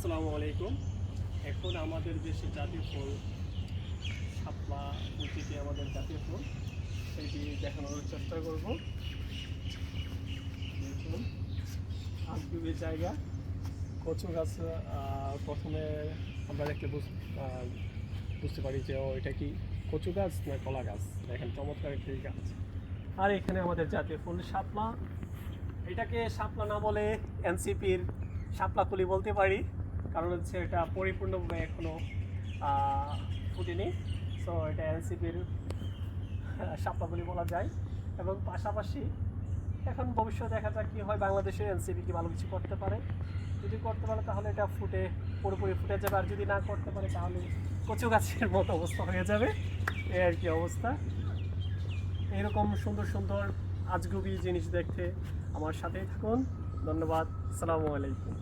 আসসালামু আলাইকুম। এখন আমাদের দেশের জাতীয় ফুল শাপলা ফুলটি আমাদের জাতীয় ফুল, সেটি দেখানোর চেষ্টা করব। দেখুন আজগুবির জায়গা, কচু গাছ। প্রথমে আমরা দেখলে বুঝতে পারি যে এটা কি কচু গাছ না কলা গাছ। দেখেন চমৎকার একটি গাছ। আর এখানে আমাদের জাতীয় ফুল শাপলা। এটাকে শাপলা না বলে এনসিপির শাপলাকুলি বলতে পারি, কারণ হচ্ছে এটা পরিপূর্ণভাবে এখনও ফুটেনি। সো এটা এনসিপির শাপলাকুলি বলা যায়। এবং পাশাপাশি এখন ভবিষ্যতে দেখা যাক কী হয়, বাংলাদেশের এনসিপি কি ভালো কিছু করতে পারে। যদি করতে পারে তাহলে এটা পুরোপুরি ফুটে যাবে, আর যদি না করতে পারে তাহলে কচু গাছের মতো অবস্থা হয়ে যাবে। এই আর কি অবস্থা। এরকম সুন্দর সুন্দর আজগুবি জিনিস দেখতে আমার সাথেই থাকুন। ধন্যবাদ। আসসালামু আলাইকুম।